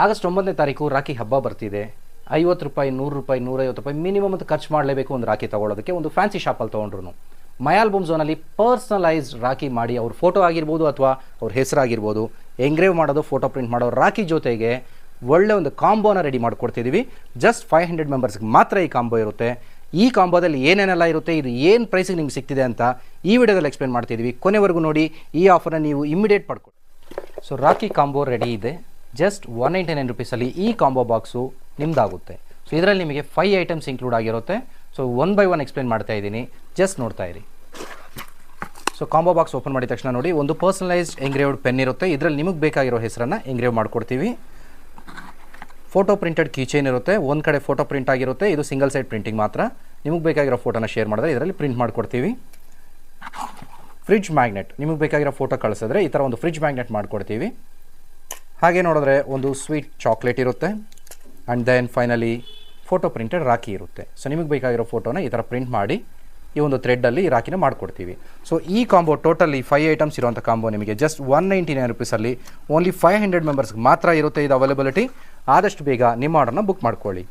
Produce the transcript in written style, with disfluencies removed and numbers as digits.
August 9ನೇ ತಾರೀಕು ರಾಖಿ ಹಬ್ಬ ಬರ್ತಿದೆ. 50 ರೂಪಾಯಿ, 100 ರೂಪಾಯಿ, 150 ರೂಪಾಯಿ ಮಿನಿಮಮ್ ಅಂತ ಖರ್ಚು ಮಾಡಲೇಬೇಕು ಒಂದು ರಾಖಿ ತೊಗೊಳ್ಳೋದಕ್ಕೆ. ಒಂದು ಫ್ಯಾನ್ಸಿ ಶಾಪಲ್ಲಿ ತೊಗೊಂಡ್ರು ಮೈ ಆಲ್ಬಮ್ ಝೋನಲ್ಲಿ ಪರ್ಸ್ನಲೈಸ್ಡ್ ರಾಖಿ ಮಾಡಿ ಅವ್ರ ಫೋಟೋ ಆಗಿರ್ಬೋದು ಅಥವಾ ಅವ್ರ ಹೆಸರಾಗಿರ್ಬೋದು ಎಂಗ್ರೇವ್ ಮಾಡೋದು, ಫೋಟೋ ಪ್ರಿಂಟ್ ಮಾಡೋ ರಾಖಿ ಜೊತೆಗೆ ಒಳ್ಳೆ ಒಂದು ಕಾಂಬೋನ ರೆಡಿ ಮಾಡಿಕೊಡ್ತಿದ್ದೀವಿ. ಜಸ್ಟ್ 500 ಮೆಂಬರ್ಸ್ಗೆ ಮಾತ್ರ ಈ ಕಾಂಬೋ ಇರುತ್ತೆ. ಈ ಕಾಂಬೋದಲ್ಲಿ ಏನೇನೆಲ್ಲ ಇರುತ್ತೆ, ಇದು ಏನು ಪ್ರೈಸಿಗೆ ನಿಮ್ಗೆ ಸಿಗ್ತಿದೆ ಅಂತ ಈ ವಿಡಿಯೋದಲ್ಲಿ ಎಕ್ಸ್ಪ್ಲೇನ್ ಮಾಡ್ತಿದ್ದೀವಿ. ಕೊನೆವರೆಗೂ ನೋಡಿ. ಈ ಆಫರ್ನ ನೀವು ಇಮಿಡಿಯೇಟ್ ಪಡ್ಕೊಳ್ಳಿ. ಸೊ ರಾಖಿ ಕಾಂಬೋ ರೆಡಿ ಇದೆ. ಜಸ್ಟ್ 199 ರುಪೀಸಲ್ಲಿ ಈ ಕಾಂಬೋ ಬಾಕ್ಸು ನಿಮ್ದಾಗುತ್ತೆ. ಸೊ ಇದರಲ್ಲಿ ನಿಮಗೆ 5 ಐಟಮ್ಸ್ ಇನ್ಕ್ಲೂಡ್ ಆಗಿರುತ್ತೆ. ಸೊ 1 ಬೈ 1 ಎಕ್ಸ್ಪ್ಲೇನ್ ಮಾಡ್ತಾ ಇದ್ದೀನಿ, ಜಸ್ಟ್ ನೋಡ್ತಾ ಇರಿ. ಸೊ ಕಾಂಬೋ ಬಾಕ್ಸ್ ಓಪನ್ ಮಾಡಿದ ತಕ್ಷಣ ನೋಡಿ, ಒಂದು ಪರ್ಸನಲೈಸ್ಡ್ ಎಂಗ್ರೇವ್ಡ್ ಪೆನ್ ಇರುತ್ತೆ. ಇದರಲ್ಲಿ ನಿಮಗೆ ಬೇಕಾಗಿರೋ ಹೆಸರನ್ನು ಎಂಗ್ರೇವ್ ಮಾಡ್ಕೊಡ್ತೀವಿ. ಫೋಟೋ ಪ್ರಿಂಟೆಡ್ ಕೀಚೈನ್ ಇರುತ್ತೆ. ಒಂದು ಕಡೆ ಫೋಟೋ ಪ್ರಿಂಟ್ ಆಗಿರುತ್ತೆ, ಇದು ಸಿಂಗಲ್ ಸೈಡ್ ಪ್ರಿಂಟಿಂಗ್ ಮಾತ್ರ. ನಿಮಗೆ ಬೇಕಾಗಿರೋ ಫೋಟೋನ ಶೇರ್ ಮಾಡಿದ್ರೆ ಇದರಲ್ಲಿ ಪ್ರಿಂಟ್ ಮಾಡಿಕೊಡ್ತೀವಿ. ಫ್ರಿಡ್ಜ್ ಮ್ಯಾಗ್ನೆಟ್, ನಿಮಗೆ ಬೇಕಾಗಿರೋ ಫೋಟೋ ಕಳಿಸಿದ್ರೆ ಈ ಥರ ಒಂದು ಫ್ರಿಡ್ಜ್ ಮ್ಯಾಗ್ನೆಟ್ ಮಾಡಿಕೊಡ್ತೀವಿ. ಹಾಗೆ ನೋಡಿದ್ರೆ ಒಂದು ಸ್ವೀಟ್ ಚಾಕ್ಲೇಟ್ ಇರುತ್ತೆ. And then finally photo printed rakhi ಇರುತ್ತೆ. ಸೊ ನಿಮಗೆ ಬೇಕಾಗಿರೋ ಫೋಟೋನ ಈ ಥರ ಪ್ರಿಂಟ್ ಮಾಡಿ ಈ ಒಂದು ಥ್ರೆಡ್ಡಲ್ಲಿ ಈ ರಾಖಿನ ಮಾಡಿಕೊಡ್ತೀವಿ. ಸೊ ಈ ಕಾಂಬೋ ಟೋಟಲಿ 5 ಐಟಮ್ಸ್ ಇರುವಂಥ ಕಾಂಬೋ ನಿಮಗೆ ಜಸ್ಟ್ 199 ರುಪೀಸಲ್ಲಿ ಓನ್ಲಿ 500 ಮೆಂಬರ್ಸ್ಗೆ ಮಾತ್ರ ಇರುತ್ತೆ ಇದು ಅವೈಲಬಿಲಿಟಿ. ಆದಷ್ಟು ಬೇಗ ನಿಮ್ಮ ಆರ್ಡರ್ನ ಬುಕ್ ಮಾಡ್ಕೊಳ್ಳಿ.